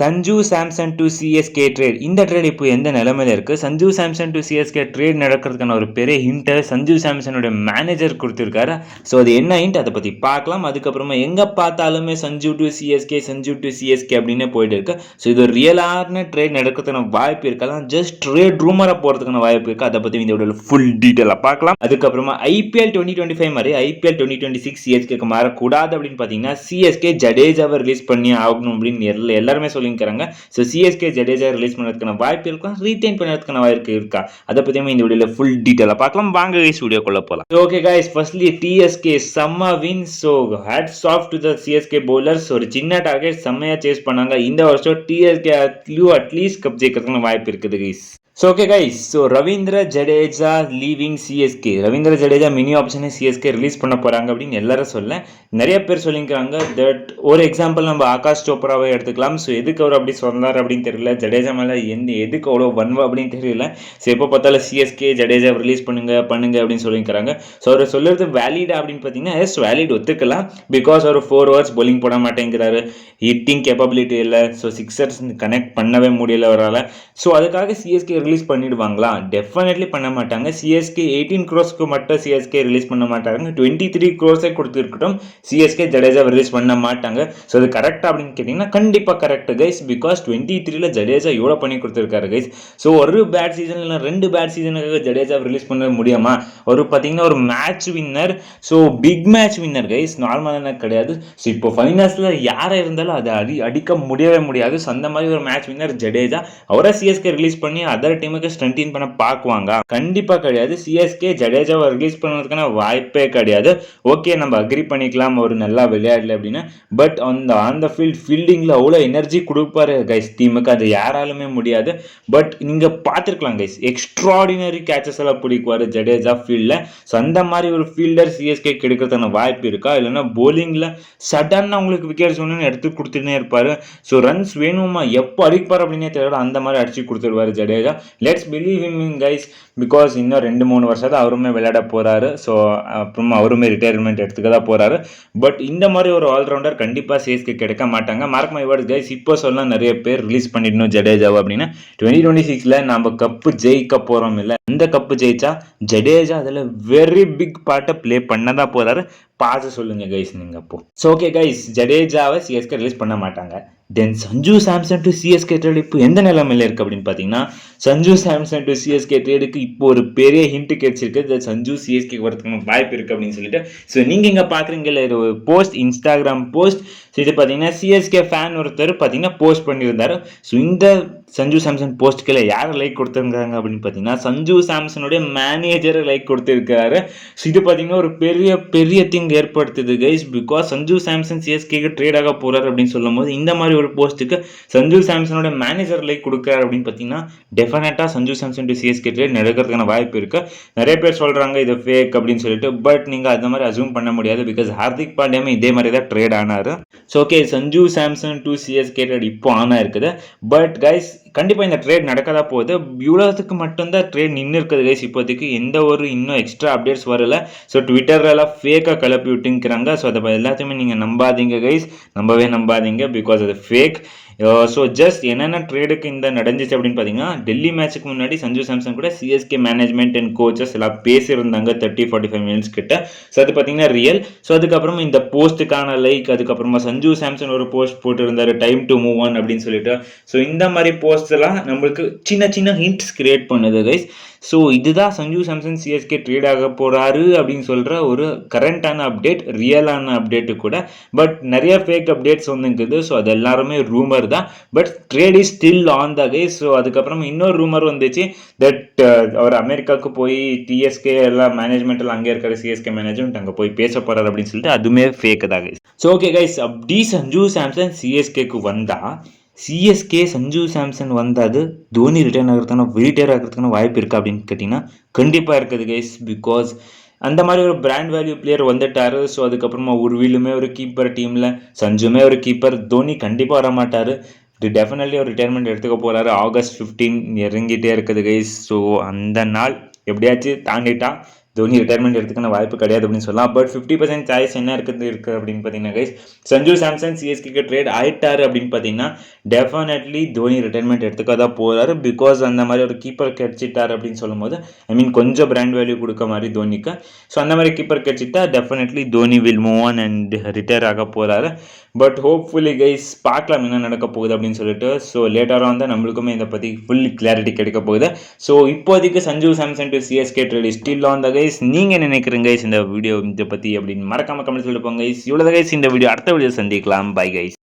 Sanju Samson to CSK trade. இந்த trade இப்போ எந்த நிலைமையில இருக்கு? Sanju Samson to CSK trade நடக்கிறதுக்கான ஒரு பெரிய ஹிண்ட்டை சஞ்சு சாம்சனோட மேனேஜர் கொடுத்துருக்காரு. ஸோ அது என்ன ஹிண்ட் அதை பற்றி பார்க்கலாம். அதுக்கப்புறமா எங்கே பார்த்தாலுமே சஞ்சு டு சிஎஸ்கே அப்படின்னு போயிட்டு இருக்கு. ஸோ இது ஒரு ரியலான ட்ரேட் நடக்கிறதுக்கான வாய்ப்பு இருக்கலாம், ஜஸ்ட் ட்ரேட் ரூமராக போகிறதுக்கான வாய்ப்பு இருக்குது. அதை பற்றி இந்த வீடியோவில் ஃபுல் டீட்டெயிலாக பார்க்கலாம். அதுக்கப்புறமா ஐபிஎல் 2025 மாதிரி ஐபிஎல் 2026 சிஎஸ்கேக்கு மாறக்கூடாது அப்படின்னு பார்த்தீங்கன்னா சிஎஸ்கே ஜடேஜாவை ரிலீஸ் பண்ணி ஆகணும் அப்படின்னு எல்லாருமே சொல்லிக்கிறாங்க. ஸோ சிஎஸ்கே ஜடேஜா ரிலீஸ் பண்ணுறதுக்கான வாய்ப்பு இருக்கும், ரீடைன் பண்ணுறதுக்கான வாய்ப்பு இருக்கா, அதை பற்றியுமே இந்த வீடியோவில் ஃபுல் டீட்டெயிலாக பார்க்கலாம். வாங்க கைஸ் வீடியோக்குள்ள போகலாம். ஓகே கைஸ், ஃபர்ஸ்ட்லி டிஎஸ்கே செம்ம win. So hats off to the CSK bowlers. ஒரு சின்ன டார்கெட் செம்மையாக சேஸ் பண்ணாங்க. இந்த வருஷம் டிஎஸ்கே அட்லீஸ்ட் கப் ஜெயிக்கிறதுக்கான வாய்ப்பு இருக்குது guys. So okay guys, so Ravindra Jadeja leaving CSK. Ravindra Jadeja mini ஆப்ஷனை சிஎஸ்கே ரிலீஸ் பண்ண போகிறாங்க அப்படின்னு எல்லாரும் சொல்ல நிறைய பேர் சொல்லிக்கிறாங்க. தட் ஒரு எக்ஸாம்பிள் நம்ம ஆகாஷ் சோப்ராவை எடுத்துக்கலாம். ஸோ எதுக்கு அவர் அப்படி சொன்னார் அப்படின்னு தெரியல. ஜடேஜா மேலே எதுக்கு அவ்வளோ வன்வா அப்படின்னு தெரியல. ஸோ எப்போ பார்த்தாலும் சிஎஸ்கே ஜடேஜா ரிலீஸ் பண்ணுங்க அப்படின்னு சொல்லிக்கிறாங்க. ஸோ அவர் சொல்லுறது வேலிடா அப்படின்னு பார்த்தீங்கன்னா எஸ் வேலிட் ஒத்துக்கலாம். பிகாஸ் அவர் 4 hours bowling போட மாட்டேங்கிறாரு, ஹிட்டிங் கேப்பபிலிட்டி இல்லை, ஸோ சிக்ஸர்ஸ் கனெக்ட் பண்ணவே முடியல அவரால். ஸோ அதுக்காக சிஎஸ்கே ரிலீஸ் பண்ணிடுவாங்களா? டெஃபினெட்லி பண்ண மாட்டாங்க. சிஎஸ்கே 18 crores மட்டும் சிஎஸ்கே ரிலீஸ் பண்ண மாட்டாங்க. 23 crores கொடுத்துருக்கட்டும், சிஎஸ்கே ஜடேஜா ரிலீஸ் பண்ண மாட்டாங்க. ஸோ அது கரெக்டாக அப்படின்னு கேட்டிங்கன்னா கண்டிப்பாக கரெக்ட் கைஸ். பிகாஸ் 23ல ஜடேஜா எவ்வளோ பண்ணி கொடுத்துருக்காரு கைஸ். ஸோ ஒரு பேட் சீசன் இல்லை 2 பேட் சீசனுக்காக ஜடேஜா ரிலீஸ் பண்ண முடியுமா? ஒரு பார்த்தீங்கன்னா ஒரு match winner, so big match winner guys, நார்மலான கிடையாது. ஸோ இப்போ ஃபைனல்ஸில் யாராக இருந்தாலும் அதை அடிக்க முடியவே முடியாது. ஸோ அந்த மாதிரி ஒரு மேட்ச் வின்னர் ஜடேஜா. அவரை சிஎஸ்கே ரிலீஸ் பண்ணி அதர் டீமுக்கு ஸ்ட்ரென்தன் பண்ண பார்க்குவாங்க? கண்டிப்பாக கிடையாது. சிஎஸ்கே ஜடேஜாவை ரிலீஸ் பண்ணுறதுக்கான வாய்ப்பே கிடையாது. ஓகே, நம்ம அக்ரி பண்ணிக்கலாம் ஒரு நல்லா விளையாடல அப்படின்னு. பட் அந்த ஃபீல்டிங்கில் அவ்வளோ எனர்ஜி கொடுப்பாரு கைஸ் டீமுக்கு, அது யாராலுமே முடியாது. பட் நீங்கள் பார்த்துருக்கலாம் கைஸ், எக்ஸ்ட்ராடினரி கேச்சஸ் எல்லாம் பிடிக்குவார் ஜடேஜா ஃபீல்டில். ஸோ அந்த மாதிரி ஒரு ஃபீல்டர் சிஎஸ்கே கிடைக்கிறதுக்கான வாய்ப்பு இருக்கா? இல்லைன்னா போலிங்கில் சடனாக உங்களுக்கு விக்கெட்ஸ் ஒன்று எடுத்து கொடுத்துட்டே இருப்பார். ஸோ ரன்ஸ் வேணுமா, எப்போ அடிப்பார் அப்படின்னே தெரியல, அந்த மாதிரி அடிச்சு கொடுத்துருவாரு Jadeja. Let's believe him in guys. Because இன்னும் 2-3 வருஷத்தை அவருமே விளையாட போகிறாரு. ஸோ அப்புறமா அவருமே ரிட்டையர்மெண்ட் எடுத்துக்க தான் போகிறாரு. பட் இந்த மாதிரி ஒரு ஆல்ரவுண்டர் கண்டிப்பாக சிஎஸ்கே கிடைக்க மாட்டாங்க. Mark my words guys. இப்போ சொல்லலாம் நிறைய பேர் ரிலீஸ் பண்ணிடணும் ஜடேஜாவை அப்படின்னு. 2026ல் நம்ம கப்பு ஜெயிக்க போகிறோம் இல்லை, அந்த கப்பு ஜெயிச்சா ஜடேஜா அதில் வெரி பிக் பார்ட்டை ப்ளே பண்ண தான் போகிறாரு. பார்த்து சொல்லுங்க கைஸ் நீங்கள் அப்போ. ஸோ ஓகே கைஸ், ஜடேஜாவை சிஎஸ்கே ரிலீஸ் பண்ண மாட்டாங்க. Then Sanju Samson to CSK trade இப்போ எந்த நிலைமையில் இருக்குது அப்படின்னு பார்த்தீங்கன்னா, சஞ்சு சாம்சன் டு சிஎஸ்கே ட்ரேடுக்கு இப்போ ஒரு பெரிய ஹிண்ட் கிடைச்சிருக்கு. சஞ்சு சிஎஸ்கே வரதுக்கு வாய்ப்பு இருக்குது அப்படின்னு சொல்லிட்டு. ஸோ நீங்கள் இங்கே பார்க்குறீங்களா ஒரு போஸ்ட், இன்ஸ்டாகிராம் போஸ்ட். ஸோ இது பார்த்தீங்கன்னா சிஎஸ்கே ஃபேன் ஒருத்தர் பார்த்தீங்கன்னா போஸ்ட் பண்ணியிருந்தாரு. ஸோ இந்த சஞ்சு சாம்சன் போஸ்ட்டுக்கு யார் லைக் கொடுத்துருக்காங்க அப்படின்னு பார்த்தீங்கன்னா சஞ்சு சாம்சனுடைய மேனேஜர் லைக் கொடுத்துருக்காரு. ஸோ இது பார்த்தீங்கன்னா ஒரு பெரிய திங் ஏற்படுத்துது கைஸ். பிகாஸ் சஞ்சு சாம்சன் சிஎஸ்கேக்கு ட்ரேட் ஆக போகிறார் அப்படின்னு சொல்லும் போது இந்த மாதிரி ஒரு போஸ்ட்டுக்கு சஞ்சு சாம்சனோட மேனேஜர் லைக் கொடுக்குறாரு அப்படின்னு பார்த்தீங்கன்னா டெஃபினட்டாக Sanju Samson to CSK trade நடக்கிறதுக்கான வாய்ப்பு இருக்கு. நிறைய பேர் சொல்கிறாங்க இது ஃபேக் அப்படின்னு சொல்லிட்டு. பட் நீங்கள் அந்த மாதிரி அசூம் பண்ண முடியாது. பிகாஸ் ஹார்திக் பாண்டியாமே இதே மாதிரி தான் ட்ரேட் ஆனார். So okay, Sanju Samson to CSK trade இப்போ ஆனா இருக்குது. பட் கைஸ் கண்டிப்பாக இந்த ட்ரேட் நடக்கதா போகுது. இவ்வளோத்துக்கு மட்டும்தான் ட்ரேட் நின்று இருக்குது கைஸ். இப்போதைக்கு எந்த ஒரு இன்னும் எக்ஸ்ட்ரா அப்டேட்ஸ் வரல. ஸோ ட்விட்டர்லாம் ஃபேக்காக கிளப்பி விட்டுங்கிறாங்க. ஸோ அதை எல்லாத்தையுமே நீங்கள் நம்பாதீங்க கைஸ், நம்பவே நம்பாதீங்க. பிகாஸ் அது ஃபேக். ஸோ ஜஸ்ட் என்னென்ன ட்ரேடுக்கு இந்த நடந்துச்சு அப்படின்னு பார்த்தீங்கன்னா, டெல்லி மேட்சுக்கு முன்னாடி சஞ்சு சாம்சன் கூட சிஎஸ்கே மேனேஜ்மெண்ட் அண்ட் கோச்சஸ் எல்லாம் பேசியிருந்தாங்க 30-45 மினிட்ஸ் கிட்ட. ஸோ அது பார்த்தீங்கன்னா ரியல். ஸோ அதுக்கப்புறம் இந்த போஸ்ட்டுக்கான லைக், அதுக்கப்புறமா சஞ்சு சாம்சன் ஒரு போஸ்ட் போட்டுருந்தாரு டைம் டு மூவ் ஆன் அப்படின்னு சொல்லிட்டு. ஸோ இந்த மாதிரி போஸ்ட் எல்லாம் நம்மளுக்கு சின்ன ஹிண்ட்ஸ் கிரியேட் பண்ணுது கைஸ். ஸோ இதுதான் சஞ்சு சாம்சன் சிஎஸ்கே ட்ரேட் ஆக போகிறாரு அப்படின்னு சொல்கிற ஒரு கரண்டான அப்டேட், ரியலான அப்டேட்டு கூட. பட் நிறைய ஃபேக் அப்டேட்ஸ் வந்துருக்குது. ஸோ அது எல்லாருமே ரூமர் தான். But trade is still on the guys. So அதுக்கப்புறம் இன்னொரு ரூமர் வந்துச்சு தட் அவர் அமெரிக்காவுக்கு போய் டிஎஸ்கே எல்லாம் மேனேஜ்மெண்ட் எல்லாம் அங்கே இருக்கிற சிஎஸ்கே மேனேஜ்மெண்ட் அங்கே போய் பேச போகிறார் அப்படின்னு சொல்லிட்டு அதுவுமே ஃபேக் தான் கைஸ். ஸோ ஓகே கைஸ், அப்படி சஞ்சு சாம்சன் சிஎஸ்கேக்கு வந்தா சிஎஸ்கே சஞ்சு சாம்சன் வந்தாது தோனி ரிட்டையர் ஆகிறதுக்கான வாய்ப்பு இருக்கா அப்படின்னு கேட்டிங்கன்னா கண்டிப்பாக இருக்குது கைஸ். பிகாஸ் அந்த மாதிரி ஒரு பிராண்ட் வேல்யூ பிளேயர் வந்துட்டார். ஸோ அதுக்கப்புறமா உருவிலுமே ஒரு கீப்பர் டீமில், சஞ்சுமே ஒரு கீப்பர், தோனி கண்டிப்பாக வர மாட்டார். டெஃபினெட்லி ஒரு ரிட்டையர்மெண்ட் எடுத்துக்க போகிறாரு. August 15 இறங்கிட்டே இருக்குது கைஸ். ஸோ அந்த நாள் எப்படியாச்சும் தாண்டிட்டா தோனி ரிட்டையர்மெண்ட் எடுத்துக்கான வாய்ப்பு கிடையாது அப்படின்னு சொல்லலாம். பட் 50% சாய்ஸ் என்ன இருக்குது அப்படின்னு பார்த்தீங்கன்னா கைஸ், சஞ்சு சாம்சன் சிஎஸ்கேக்கு ட்ரேட் ஆயிட்டாரு அப்படின்னு பார்த்தீங்கன்னா டெஃபினெட்லி தோனி ரிட்டையர்மெண்ட் எடுத்துக்க தான் போகிறாரு. பிகாஸ் அந்த மாதிரி ஒரு கீப்பர் கிடைச்சிட்டார் அப்படின்னு சொல்லும் போது கொஞ்சம் பிராண்ட் வேல்யூ கொடுக்க மாதிரி தோனிக்கு. ஸோ அந்த மாதிரி கீப்பர் கிடைச்சிட்டா definitely Dhoni will move on and retire ஆக போகிறாரு. பட் ஹோப்ஃபுல்லி கைஸ் பார்க்கலாம் என்ன நடக்க போகுது அப்படின்னு சொல்லிட்டு. ஸோ லேட்டராக வந்து நம்மளுக்குமே இதை பற்றி ஃபுல் கிளாரிட்டி கிடைக்க போகுது. ஸோ இப்போதைக்கு Sanju Samson to CSK trade still on the guys. நீங்கள் நினைக்கிறீங்க கைஸ் இந்த வீடியோ இதை பற்றி அப்படின்னு மறக்காம கமெண்ட் சொல்லிட்டு போங்க கைஸ். இவ்வளோ கைஸ் இந்த வீடியோ, அடுத்த வீடியோ சந்திக்கலாம். Bye guys.